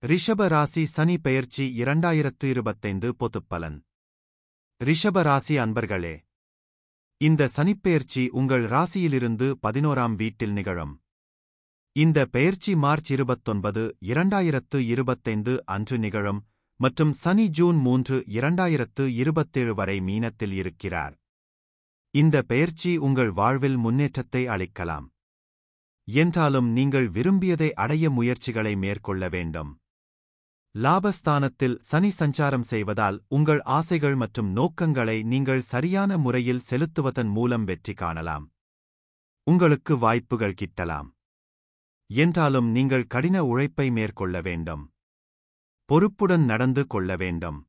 ரிஷப ராசி சனி பெயர்ச்சி 2025 பொதுப்பலன். ரிஷப ராசி அன்பர்களே, இந்த சனிப்பெயர்ச்சி உங்கள் ராசியிலிருந்து 11ஆம் வீட்டில் நிகழும். இந்த பெயர்ச்சி மார்ச் 29, 2025 அன்று நிகழும் மற்றும் சனி ஜூன் 3, 2027 வரை மீனத்தில் இருக்கிறார். இந்த பெயர்ச்சி உங்கள் வாழ்வில் முன்னேற்றத்தை அளிக்கலாம். என்றாலும் நீங்கள் விரும்பியதை அடைய முயற்சிகளை மேற்கொள்ள வேண்டும். லாபஸ்தானத்தில் சனி சஞ்சாரம் செய்வதால் உங்கள் ஆசைகள் மற்றும் நோக்கங்களை நீங்கள் சரியான முறையில் செலுத்துவதன் மூலம் வெற்றி காணலாம். உங்களுக்கு வாய்ப்புகள் கிட்டலாம். என்றாலும் நீங்கள் கடின உழைப்பை மேற்கொள்ள வேண்டும். பொறுப்புடன் நடந்து கொள்ள வேண்டும்.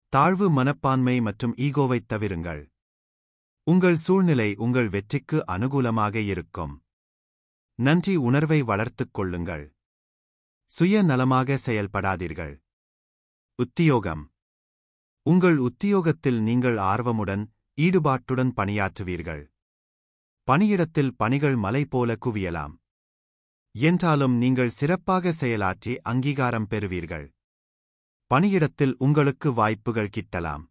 தாழ்வு மனப்பான்மை மற்றும் ஈகோவைத் தவிருங்கள். உங்கள் சூழ்நிலை உங்கள் வெற்றிக்கு அனுகூலமாக இருக்கும். நன்றி உணர்வை வளர்த்துக் கொள்ளுங்கள். சுய நலமாக செயல்படாதீர்கள். உத்தியோகம். உங்கள் உத்தியோகத்தில் நீங்கள் ஆர்வமுடன், ஈடுபாட்டுடன் பணியாற்றுவீர்கள். பணியிடத்தில் பணிகள் மலை போல குவியலாம். என்றாலும் நீங்கள் சிறப்பாக செயலாற்றி அங்கீகாரம் பெறுவீர்கள். பணியிடத்தில் உங்களுக்கு வாய்ப்புகள் கிட்டலாம்.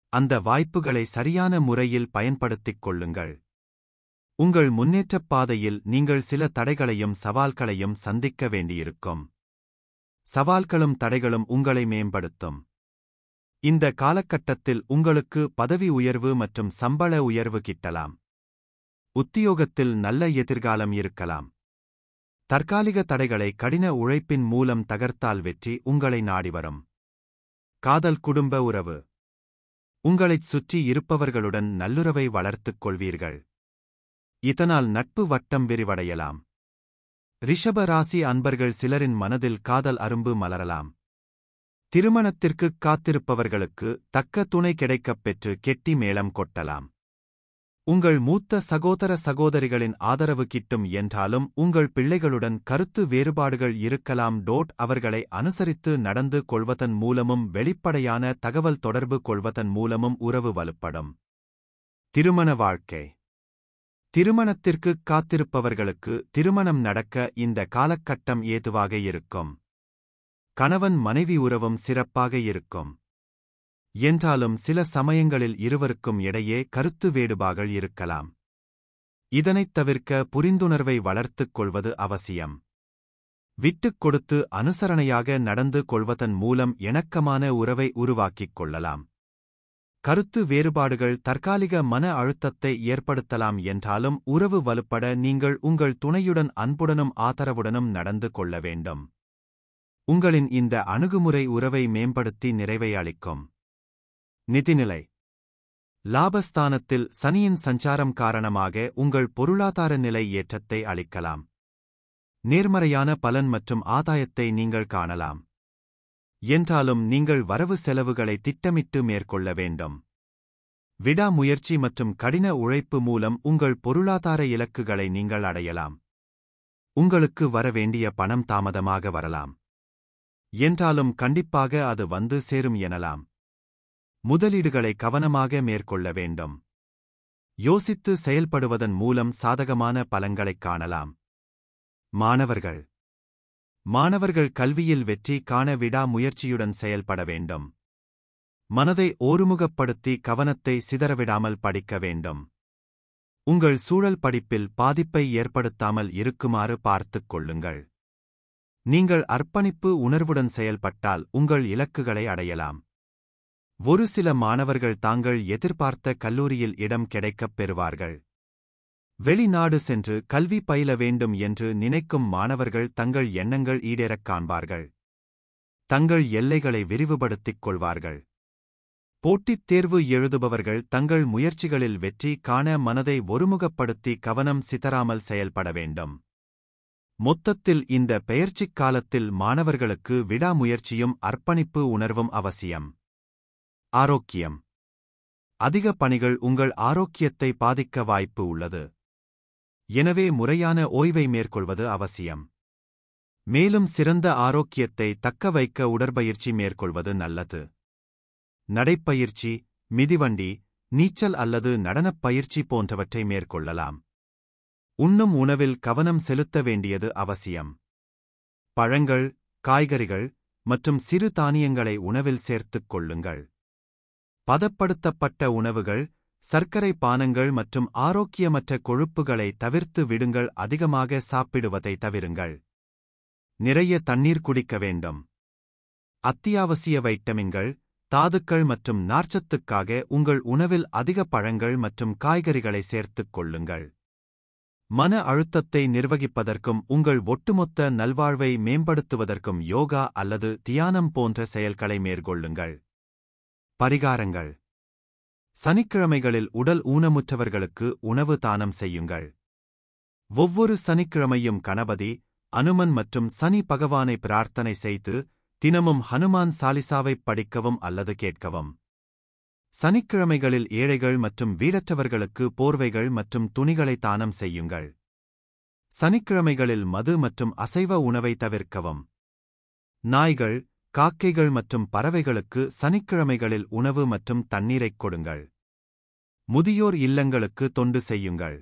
அந்த வாய்ப்புகளை சரியான முறையில் பயன்படுத்திக் கொள்ளுங்கள். உங்கள் முன்னேற்றப் பாதையில் நீங்கள் சில தடைகளையும் சவால்களையும் சந்திக்க வேண்டியிருக்கும். சவால்களும் தடைகளும் உங்களை மேம்படுத்தும். இந்த காலகட்டத்தில் உங்களுக்கு பதவி உயர்வு மற்றும் சம்பள உயர்வு கிட்டலாம். உத்தியோகத்தில் நல்ல எதிர்காலம் இருக்கலாம். தற்காலிக தடைகளை கடின உழைப்பின் மூலம் தகர்த்தால் வெற்றி உங்களை நாடிவரும். காதல் குடும்ப உறவு. உங்களைச் சுற்றி இருப்பவர்களுடன் நல்லுறவை வளர்த்துக் கொள்வீர்கள். இதனால் நட்பு வட்டம் விரிவடையலாம். ரிஷப ராசி அன்பர்கள் சிலரின் மனதில் காதல் அரும்பு மலரலாம். திருமணத்திற்குக் காத்திருப்பவர்களுக்கு தக்க துணை கிடைக்கப் பெற்று கெட்டி மேளம் கொட்டலாம். உங்கள் மூத்த சகோதர சகோதரிகளின் ஆதரவு கிட்டும் என்றாலும் உங்கள் பிள்ளைகளுடன் கருத்து வேறுபாடுகள் இருக்கலாம். அவர்களை அனுசரித்து நடந்து கொள்வதன் மூலமும் வெளிப்படையான தகவல் தொடர்பு கொள்வதன் மூலமும் உறவு வலுப்படும். திருமண வாழ்க்கை. திருமணத்திற்குக் காத்திருப்பவர்களுக்கு திருமணம் நடக்க இந்த காலகட்டம் ஏதுவாக இருக்கும். கணவன் மனைவி உறவும் சிறப்பாக இருக்கும். என்றாலும் சில சமயங்களில் இருவருக்கும் இடையே கருத்து வேறுபாடுகள் இருக்கலாம். இதனைத் தவிர்க்க புரிந்துணர்வை வளர்த்துக் கொள்வது அவசியம். விட்டுக் கொடுத்து அனுசரணையாக நடந்து கொள்வதன் மூலம் இணக்கமான உறவை உருவாக்கிக் கொள்ளலாம். கருத்து வேறுபாடுகள் தற்காலிக மன அழுத்தத்தை ஏற்படுத்தலாம். என்றாலும் உறவு வலுப்பட நீங்கள் உங்கள் துணையுடன் அன்புடனும் ஆதரவுடனும் நடந்து கொள்ள வேண்டும். உங்களின் இந்த அணுகுமுறை உறவை மேம்படுத்தி நிறைவை அளிக்கும். நிதிநிலை. லாபஸ்தானத்தில் சனியின் சஞ்சாரம் காரணமாக உங்கள் பொருளாதார நிலை ஏற்றத்தை அளிக்கலாம். நேர்மறையான பலன் மற்றும் ஆதாயத்தை நீங்கள் காணலாம். என்றாலும் நீங்கள் வரவு செலவுகளை திட்டமிட்டு மேற்கொள்ள வேண்டும். விடாமுயற்சி மற்றும் கடின உழைப்பு மூலம் உங்கள் பொருளாதார இலக்குகளை நீங்கள் அடையலாம். உங்களுக்கு வரவேண்டிய பணம் தாமதமாக வரலாம். என்றாலும் கண்டிப்பாக அது வந்து சேரும் எனலாம். முதலீடுகளை கவனமாக மேற்கொள்ள வேண்டும். யோசித்து செயல்படுவதன் மூலம் சாதகமான பலன்களைக் காணலாம். மாணவர்கள். மாணவர்கள் கல்வியில் வெற்றி காண விடாமுயற்சியுடன் செயல்பட வேண்டும். மனதை ஒருமுகப்படுத்தி கவனத்தை சிதறவிடாமல் படிக்க வேண்டும். உங்கள் சூழல் படிப்பில் பாதிப்பை ஏற்படுத்தாமல் இருக்குமாறு பார்த்துக் கொள்ளுங்கள். நீங்கள் அர்ப்பணிப்பு உணர்வுடன் செயல்பட்டால் உங்கள் இலக்குகளை அடையலாம். ஒரு சில மாணவர்கள் தாங்கள் எதிர்பார்த்த கல்லூரியில் இடம் கிடைக்கப் பெறுவார்கள். வெளிநாடு சென்று கல்வி பயில வேண்டும் என்று நினைக்கும் மாணவர்கள் தங்கள் எண்ணங்கள் ஈடேறக் காண்பார்கள். தங்கள் எல்லைகளை விரிவுபடுத்திக் கொள்வார்கள். போட்டித் தேர்வு எழுதுபவர்கள் தங்கள் முயற்சிகளில் வெற்றி காண மனதை ஒருமுகப்படுத்தி கவனம் சிதறாமல் செயல்பட வேண்டும். மொத்தத்தில் இந்த பெயர்ச்சிக் காலத்தில் மாணவர்களுக்கு விடாமுயற்சியும் அர்ப்பணிப்பு உணர்வும் அவசியம். ஆரோக்கியம். அதிக பணிகள் உங்கள் ஆரோக்கியத்தை பாதிக்க வாய்ப்பு உள்ளது. எனவே முறையான ஓய்வை மேற்கொள்வது அவசியம். மேலும் சிறந்த ஆரோக்கியத்தை தக்க வைக்க உடற்பயிற்சி மேற்கொள்வது நல்லது. நடைப்பயிற்சி, மிதிவண்டி, நீச்சல் அல்லது நடனப் பயிற்சி போன்றவற்றை மேற்கொள்ளலாம். உண்ணும் உணவில் கவனம் செலுத்த வேண்டியது அவசியம். பழங்கள், காய்கறிகள் மற்றும் சிறு தானியங்களை உணவில் சேர்த்துக் கொள்ளுங்கள். பதப்படுத்தப்பட்ட உணவுகள், சர்க்கரை பானங்கள் மற்றும் ஆரோக்கியமற்ற கொழுப்புகளை தவிர்த்து விடுங்கள். அதிகமாக சாப்பிடுவதை தவிருங்கள். நிறைய தண்ணீர் குடிக்க வேண்டும். அத்தியாவசிய வைட்டமின்கள், தாதுக்கள் மற்றும் நார்ச்சத்துக்காக உங்கள் உணவில் அதிக பழங்கள் மற்றும் காய்கறிகளை சேர்த்துக் கொள்ளுங்கள். மன அழுத்தத்தை நிர்வகிப்பதற்கும் உங்கள் ஒட்டுமொத்த நல்வாழ்வை மேம்படுத்துவதற்கும் யோகா அல்லது தியானம் போன்ற செயல்களை மேற்கொள்ளுங்கள். பரிகாரங்கள். சனிக்கிழமைகளில் உடல் ஊனமுற்றவர்களுக்கு உணவு தானம் செய்யுங்கள். ஒவ்வொரு சனிக்கிழமையும் கணபதி, அனுமன் மற்றும் சனி பகவானை பிரார்த்தனை செய்து தினமும் ஹனுமான் சாலிசாவைப் படிக்கவும் அல்லது கேட்கவும். சனிக்கிழமைகளில் ஏழைகள் மற்றும் வீடற்றவர்களுக்கு போர்வைகள் மற்றும் துணிகளை தானம் செய்யுங்கள். சனிக்கிழமைகளில் மது மற்றும் அசைவ உணவை தவிர்க்கவும். நாய்கள், காக்கைகள் மற்றும் பறவைகளுக்கு சனிக்கிழமைகளில் உணவு மற்றும் தண்ணீரைக் கொடுங்கள். முதியோர் இல்லங்களுக்கு தொண்டு செய்யுங்கள்.